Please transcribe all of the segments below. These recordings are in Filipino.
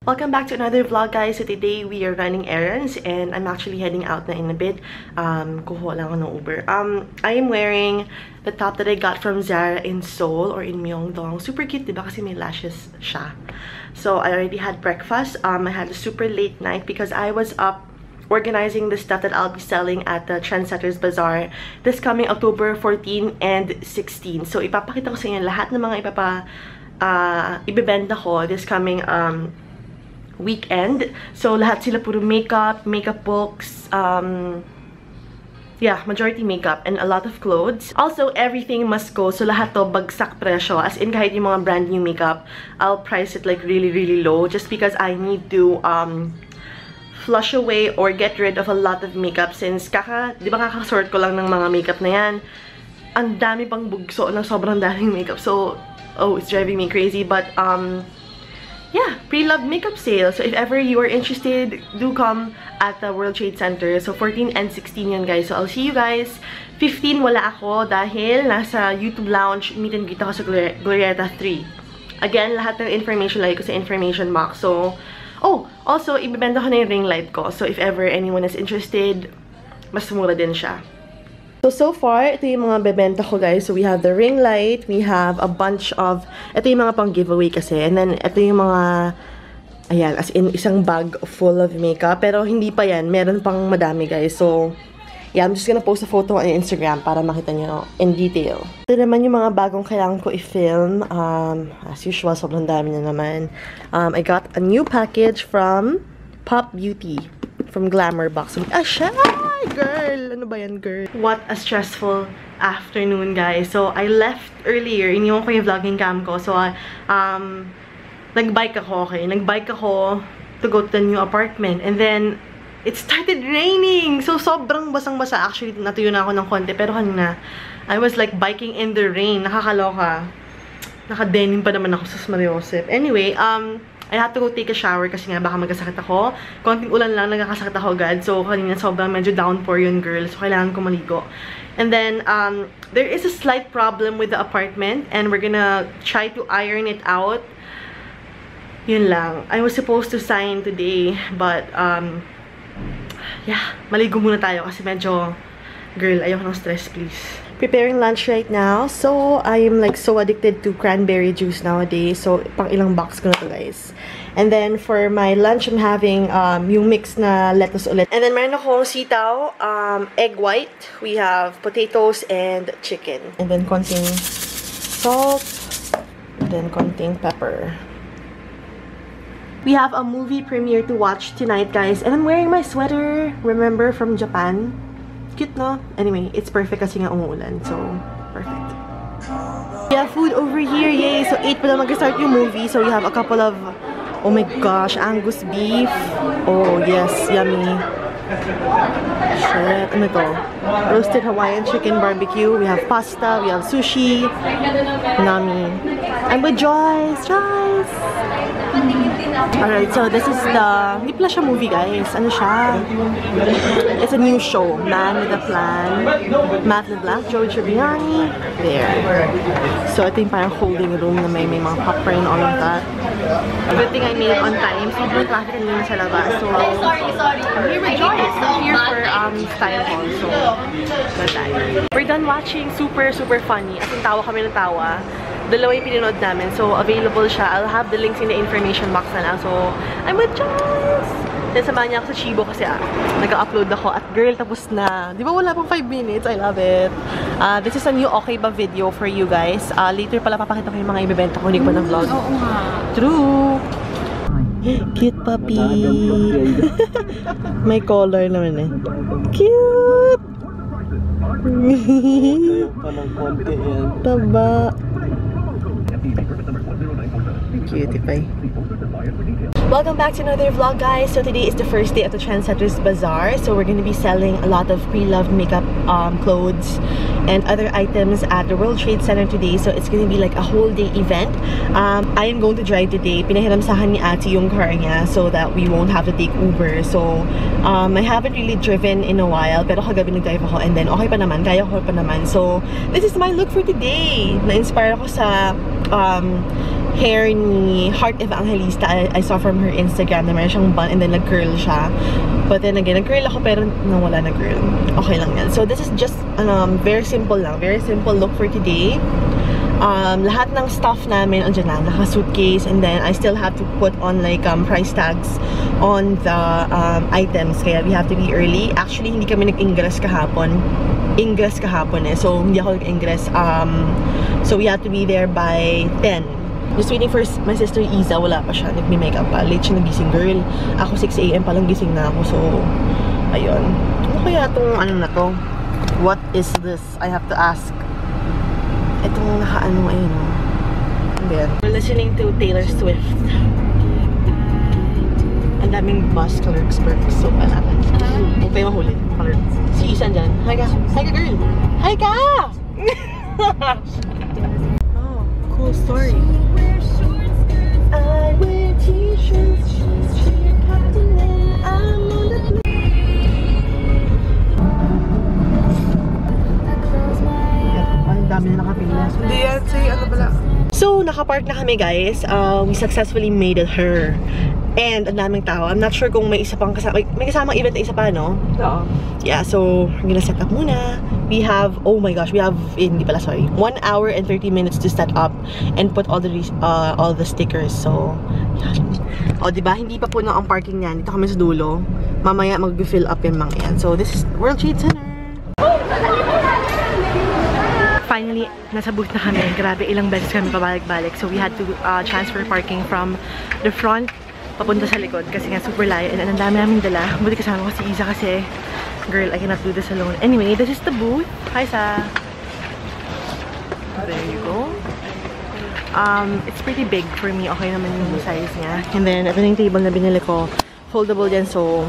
Welcome back to another vlog, guys. So today we are running errands and I'm actually heading out na in a bit. Kuha lang ako ng Uber. I am wearing the top that I got from Zara in Seoul or in Myeongdong. Super cute, diba? Kasi may lashes siya. So I already had breakfast. I had a super late night because I was up organizing the stuff that I'll be selling at the Trendsetters Bazaar this coming October 14 and 16. So ipapakita ko sa inyo lahat ng mga ibebenta ko this coming weekend. So lahat sila puro makeup books, yeah, majority makeup and a lot of clothes. Also, everything must go. So lahat to bagsak presyo. As in, kahit yung mga brand new makeup, I'll price it like really low just because I need to flush away or get rid of a lot of makeup since di ba kakasort ko lang ng mga makeup na yan. Ang dami pang bugso ng sobrang daming makeup. So, oh, it's driving me crazy. But, yeah, pre-loved makeup sale. So if ever you are interested, do come at the World Trade Center. So 14 and 16 yan, guys. So I'll see you guys. 15 wala ako dahil nasa YouTube Lounge meet and greet ako sa Glorieta 3. Again, lahat ng information lagi ko sa information box. So, oh, also, ibibenta ko na yung ring light ko. So if ever anyone is interested, mas mura din siya. So far, ito yung mga bebenta ko, guys. So, we have the ring light. We have a bunch of... Ito yung mga pang giveaway kasi. And then, ito yung mga... Ayan, as in, isang bag full of makeup. Pero, hindi pa yan. Meron pang madami, guys. So, yeah, I'm just gonna post a photo on Instagram para makita nyo in detail. Ito naman yung mga bagong kailangan ko i-film. As usual, sobrang dami na naman. I got a new package from Pop Beauty. From Glamour Box. Siya! Girl! Ano ba yan, girl? What a stressful afternoon, guys. So, I left earlier. Iniwan ko yung vlogging cam ko. So, nag-bike ako, okay? Nag-bike ako to go to the new apartment. And then, it started raining! So, sobrang basang-basa. Actually, natuyo na ako ng konti. Pero kanina, I was like biking in the rain. Nakakaloka. Naka-denim pa naman ako sa Mariosep. Anyway, I had to go take a shower kasi nga baka magkasakit ako. Konting ulan lang, nagkakasakit ako agad. So, kanina sobrang medyo downpour yun, girl. So, kailangan ko maligo. And then, there is a slight problem with the apartment and we're gonna try to iron it out. Yun lang. I was supposed to sign today, but, yeah, maligo muna tayo kasi medyo, girl, ayoko ng stress, please. Preparing lunch right now. So, I am like so addicted to cranberry juice nowadays. So, pang ilang box ko na to, guys. And then, for my lunch, I'm having yung mix na lettuce ulit. And then, meron akong sitaw, egg white. We have potatoes and chicken. And then, konting salt. And then, konting pepper. We have a movie premiere to watch tonight, guys. And I'm wearing my sweater, remember, from Japan. Cute, no? Anyway, it's perfect kasi nga umuulan. So, perfect. We have food over here. Yay! So, 8 pa lang mag-start yung movie. So, we have a couple of, oh my gosh, Angus beef. Oh, yes. Yummy. Shit. Ano to? Roasted Hawaiian chicken barbecue. We have pasta. We have sushi. Nami. I'm with Joyce. Joyce! Alright, so this is the... Hindi pala siya movie, guys. Ano siya? It's a new show. Man with a Plan. Matt LeBlanc, Joey Tribbiani. There. So, ito yung parang holding room na may mga popcorn and all of that. Good thing I made it on time. Sobrang traffic kanina sa labas. So, I'm here with Joyce. I'm here for style hall. So, good time. We're done watching. Super funny. As in, tawa kami ng tawa. Dalawa yung pinanood namin. So, available siya. I'll have the links in the information box na lang. So, I'm with Joyce! Then, samahan niya ako sa Chibo kasi nag-upload ako. At girl, tapos na. Di ba wala pang 5 minutes? I love it. This is a new Okay Ba video for you guys. Later pala papakita ko yung mga ibibenta ko. Hindi ko pa na-vlog. Oo nga. True! Cute puppy! May color naman eh. Cute! Taba! Cutie pie. Welcome back to another vlog, guys. So today is the first day of the Trendsetters Bazaar. So we're going to be selling a lot of pre-loved makeup, clothes, and other items at the World Trade Center today. So it's going to be like a whole day event. I am going to drive today. Pinahiramsahan ni Ate yung car niya so that we won't have to take Uber. So I haven't really driven in a while, pero kagabi nag-drive ako and then okay pa naman, kaya ko pa naman. So this is my look for today. Na-inspire ako sa hair ni Heart Evangelista. I saw from her Instagram na meron siyang bun and then nag-curl siya. But then again, nag-curl ako pero nawala na curl. Okay lang yan. So this is just very simple lang. Very simple look for today. Lahat ng stuff namin andyan na, naka-suitcase, and then I still have to put on like price tags on the items, kaya we have to be early. Actually, hindi kami nag-ingress kahapon. Ingress kahapon eh, so hindi ako nag-ingress. So we have to be there by 10. Just waiting for my sister Iza, wala pa siya, nagme-makeup pa. Late siya nagising, girl. Ako 6 AM palang gising na ako, so ayun. Ano kaya itong ano na to? What is this? I have to ask. Itong naka-ano, ayun. We're listening to Taylor Swift. Ang daming bus clerks. So, natin. Huwag kayo mahuli. Si Isan dyan. Hi ka. Hi ka, girl. Hi ka! Oh, cool story. I wear t-shirts, cheer captain, and I'm on the plane. Ang dami na nakapila. Hindi yan, say ano pala. So, nakapark na kami, guys. We successfully made it her. And ang daming tao. I'm not sure kung may isa pang kasama. May kasamang event na isa pa, no? Oo. Yeah, so we're gonna set up muna. We have, oh my gosh, we have, hindi pala, sorry, 1 hour and 30 minutes to set up and put all the stickers. So, yeah. O, diba? Hindi pa puno ang parking niyan. Dito kami sa dulo. Mamaya mag-fill up yung mga yan. So, this is World Trade Center. Finally, nasa booth na kami. Grabe, ilang beses kami pabalik-balik. So, we had to transfer parking from the front papunta sa likod kasi nga super layo. And ang dami namin dala. Buti kasama ko si Iza kasi, girl, I cannot do this alone. Anyway, this is the booth. Hi, Sa. There you go. It's pretty big for me. Okay naman yung size niya. And then, ito yung table na binili ko. Foldable yan, so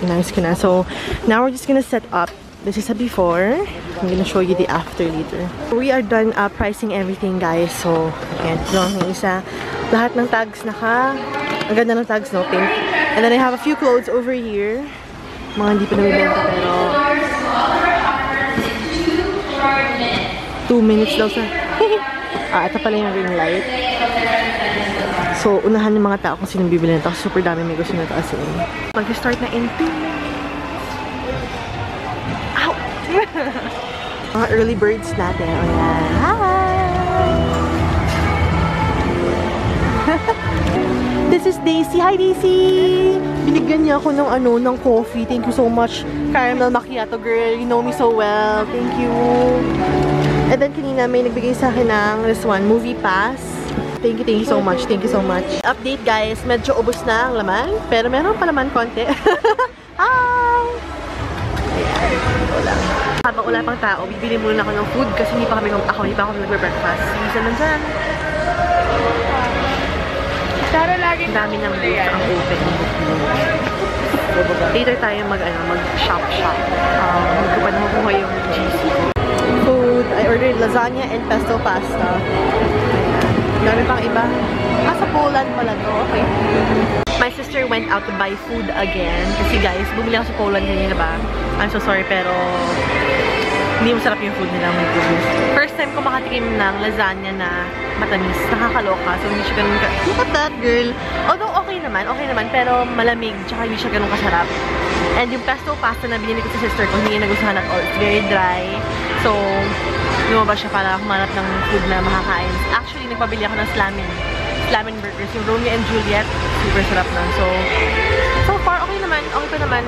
nice ko na. So, now we're just gonna set up. This is a before. I'm gonna show you the after later. We are done pricing everything, guys. So, ayan, lang yung isa. Lahat ng tags ang ganda ng tags, no? Pink. And then I have a few clothes over here. Mga hindi pa nabibenta, pero 2 minutes daw sa ito pala yung ring light. So, unahan yung mga tao kung sino bibili nito. Super dami may gusto na taas eh. Mag-start na in 2 minutes. Ow! Mga early birds natin. O yan. Hi! This is Daisy. Hi, Daisy! Binigyan niya ako ng coffee. Thank you so much. Caramel macchiato, girl. You know me so well. Thank you. And then, kanina may nagbigay sa akin ng this one, movie pass. Thank you so much. Thank you so much. Update, guys. Medyo ubos na ang laman. Pero meron pa naman konti. Hi! Wala. Habang wala pang tao, bibili muna ako ng food kasi hindi pa ako nagbe-breakfast. Isa lang dyan. Ang dami ng booth ang open. Later tayo mag-shop. Magkupad mo po yung GC. Food. I ordered lasagna and pesto pasta. Dami pang iba. Sa Poland pala to. Okay. My sister went out to buy food again. Kasi guys, bumili ako sa Poland kanina ba? I'm so sorry pero hindi masarap yung food nila. My goodness. First time ko makatikim ng lasagna na matamis. Nakakaloka. So hindi siya ganun look at that, girl. Although okay naman, pero malamig. Tsaka hindi siya ganun kasarap. And yung pesto pasta na binili ko sa sister ko, hindi nagustuhan at all. It's very dry. So, lumabas siya para humanap ng food na makakain. Actually, nagpabili ako ng Slamin burgers. Yung Romeo and Juliet, super sarap nun. So far, okay pa naman.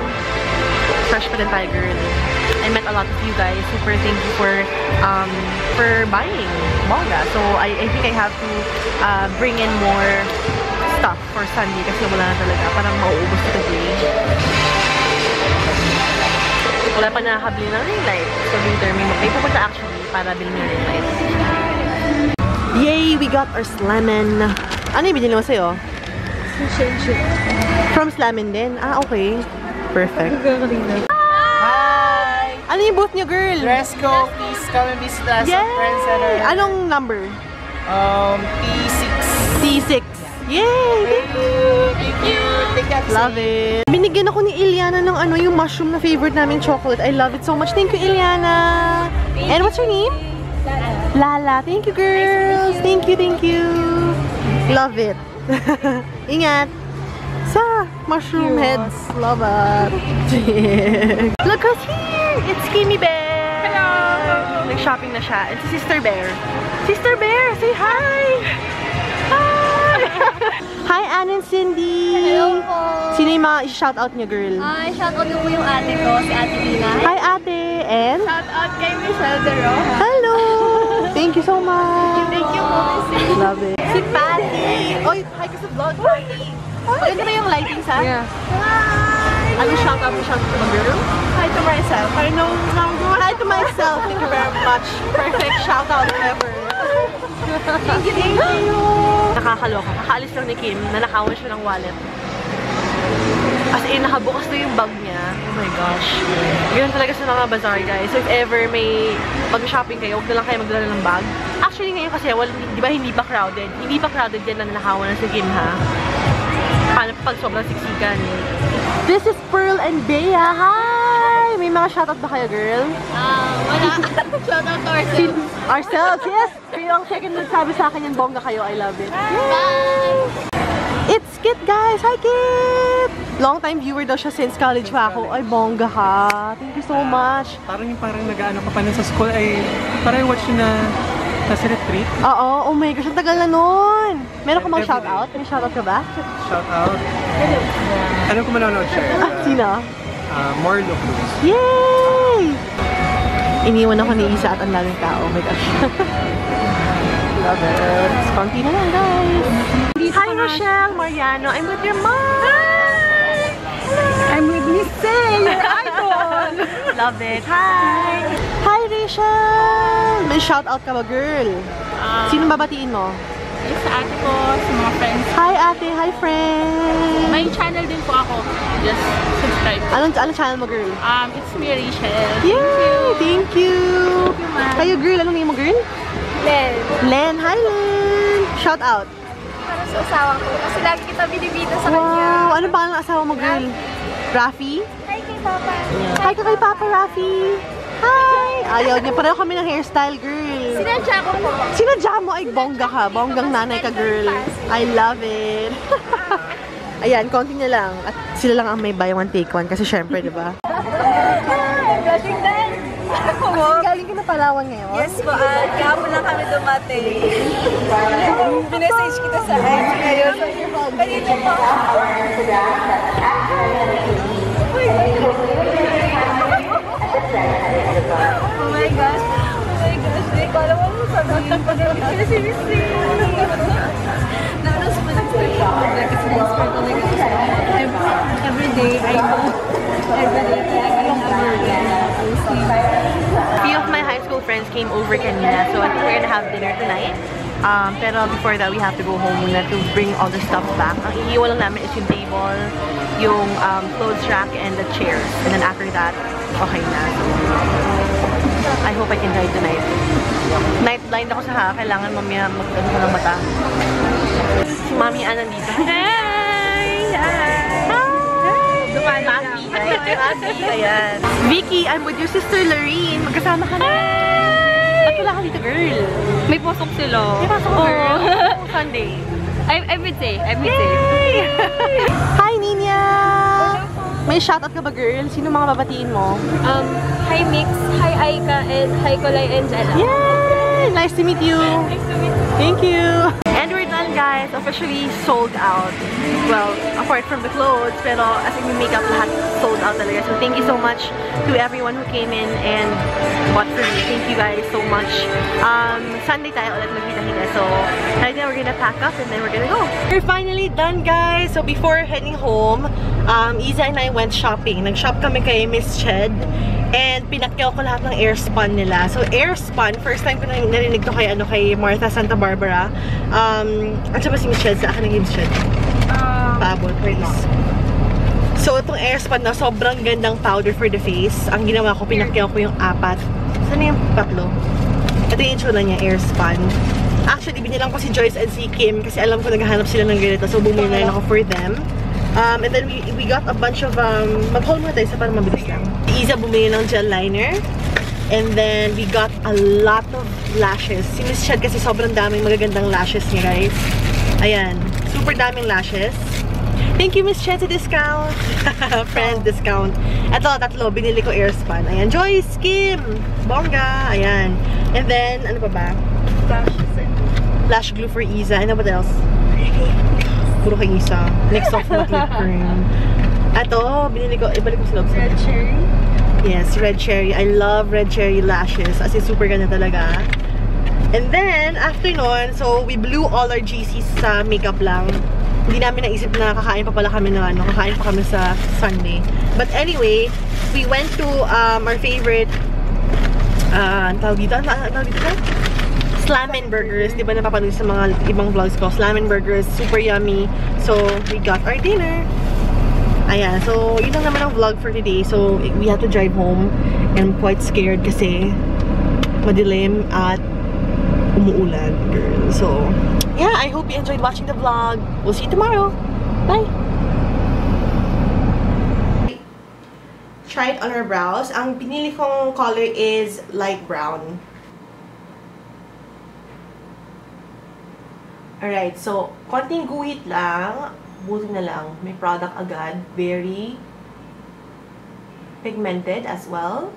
Fresh pa din tayo, girl. I met a lot of you guys. Super thank you for buying manga. So, I think I have to bring in more stuff for Sunday kasi wala na talaga. Parang mauubos ito today. Wala pa nakakabili ng ring light. So, later, may pupunta actually para bilhin yung ring light. Yay! We got our Slamin. Ano yung binili mo sa'yo? From Slamin din? Okay. Perfect. Hi! Ano yung booth niyo, girl? Dress code, please come and visit us at Friends Center. Anong number? P6. P6. Yay! Thank you. Love it. Binigyan ako ni Iliana ng yung mushroom na favorite namin chocolate. I love it so much. Thank you, Iliana. And what's your name? Lala, thank you girls! Thank you, thank you! Love it! Ingat! Sa mushroom heads, love it! Look who's here! It's Kimmy Bear! Hello! Nag-shopping na siya. And si Sister Bear. Sister Bear, say hi! Hi! Hi, Ann and Cindy! Hello po! Sino yung mga i-shoutout niyo, girl? Ay, shoutout ko po yung ate ko, si Ate Lina. Hi, ate! And? Shoutout kay Michelle Dero. Hello! Thank you so much! Thank you po. Love it! Si Patty! Oy, hi ka sa vlog, Patty! Maganda ba yung lighting, sa? Yeah. Ano shoutout mo to my girl? Hi to myself. I know, hi to myself. Thank you very much. Perfect shoutout ever. Thank you, thank you. Nakakaloka. Kakaalis lang ni Kim, nanakawan siya ng wallet. As in, nakabukas na yung bag niya. Oh my gosh. Ganun talaga sa mga bazaar, guys. So if ever may mag-shopping kayo, huwag na lang kayo magdala ng bag. Actually, ngayon kasi, di ba hindi pa crowded? Hindi pa crowded yan na nanakawan na si Kim, ha? Paano pag sobrang siksikan? This is Pearl and Bea. Hi! May mga shoutout ba kayo, girl? Wala. Shoutout to ourselves. Ourselves, yes! Pero ang second nagsabi sa akin yung bongga kayo, I love it. Bye! It's Kit, guys! Hi, Kit! Long time viewer daw siya since college pa ako. Ay, bongga ka. Thank you so much. Parang nag-ano ka pa nun sa school ay parang watch yun na sa retreat. Oo, oh my gosh, ang tagal na nun. Meron ka mga shoutout? May shoutout ka ba? Shout out. Ano kung manonood siya? Sino? Marlo Cruz. Yay! Iniwan ako ni Isa at ang daming tao. Oh my gosh. Love it. Konti na lang, guys. Hi, Rochelle, Mariano. I'm with your mom. Hi! I'm with Miss Say, your idol. Love it. Hi! Hi, Rachel! May shoutout ka ba, girl? Sino babatiin mo? Sa ate ko, sa mga friends. Hi, ate. Hi, friend. May channel din po ako. Just subscribe. Anong channel mo, girl? It's me, Rachel. Yay! Thank you! Kayo, girl. Anong name mo, girl? Len. Len. Hi, Len! Shout out. Para sa asawa ko. Kasi lagi kita binibida sa kanya. Wow! Ano ba ang asawa mo, girl? Rafi? Hi kay Papa. Hi ka kay Papa, Rafi! Hi! Ayaw niya. Pareho kami ng hairstyle, girl. Sinadya ko po. Sinadya mo ay bongga ka. Bonggang nanay ka, girl. I love it. Ayan, konti na lang. At sila lang ang may buy one, take one. Kasi syempre, di ba? Galing din. Galing ka na Palawan ngayon? Yes po, kahapon lang kami dumating. Pinessage kita sa IG ngayon. Kanina po. Oh my gosh. Di ko alam mo sabihin ko na si Missy. Nanos pa nag-start ako. Nag-inspire ko everyday, I know. Everyday, A few of my high school friends came over kanina, so I think we're gonna have dinner tonight. Pero before that, we have to go home muna to bring all the stuff back. Ang iiwan lang namin is yung table, yung clothes rack, and the chairs. And then after that, okay na. So, I hope I can drive tonight. Night blind ako sa kailangan mamaya mag-ano ko ng mata. Si Mami Ann nandito. Hey! Hi! Dumami. Mami, ayan. Vicky, I'm with your sister Lorene. Magkasama ka na. At wala ka dito, girl. May pasok sila. May pasok ka, girl. Sunday. Every day. Yay! Hi, Ninya! May shoutout ka ba, girl? Sino mga babatiin mo? Hi Mix, hi Aika, and hi Kulay and Jella. Yay! Nice to meet you. Nice to meet you. Thank you. And we're done, guys. Officially sold out. Well, apart from the clothes, pero as in yung makeup, lahat sold out talaga. So thank you so much to everyone who came in and bought for me. Thank you guys so much. Sunday tayo ulit magkita-kita. So right now we're gonna pack up and then we're gonna go. We're finally done, guys. So before heading home, Iza and I went shopping. Nag-shop kami kay Miss Ched. And pinakyaw ko lahat ng Airspun nila. So Airspun, first time ko narinig to kay Martha Santa Barbara. At siya ba si Miss Ched? Sa akin ng Miss Ched. Paabot, please. So itong Airspun na sobrang gandang powder for the face. Ang ginawa ko, pinakyaw ko yung 4. Saan yung 3? Ito yung itsura niya, Airspun. Actually, binilang ko si Joyce and si Kim kasi alam ko naghahanap sila ng ganito. So bumili na rin ako for them. And then we got a bunch of mag-hold mo tayo sa parang mabilis lang. Isa bumili ng gel liner. And then, we got a lot of lashes. Si Miss Chad kasi sobrang daming magagandang lashes niya, guys. Ayan. Super daming lashes. Thank you, Miss Chad, sa discount. Friend discount. Ito, tatlo. Binili ko Airspan. Ayan. Joy Skim. Bongga. Ayan. And then, ano pa ba? Lash glue for Isa. And then, what else? Puro kay Isa. Next off na lip cream. Ito, binili ko. Ibalik ko sa loob. Red cherry? Yes, red cherry. I love red cherry lashes. As in, super ganda talaga. And then, after nun, so, we blew all our GCs sa makeup lang. Hindi namin naisip na kakain pa pala kami ng ano, kakain pa kami sa Sunday. But anyway, we went to our favorite tawag dito ka? Slam and Burgers. Di ba napapanood sa mga ibang vlogs ko? Slam and Burgers, super yummy. So, we got our dinner. Ayan, so, yun lang naman ang vlog for today. So, we have to drive home. And I'm quite scared kasi madilim at umuulan, girl. So, yeah, I hope you enjoyed watching the vlog. We'll see you tomorrow. Bye! Try it on our brows. Ang pinili kong color is light brown. Alright, so, konting guhit lang. Buti na lang. May product agad. Very pigmented as well.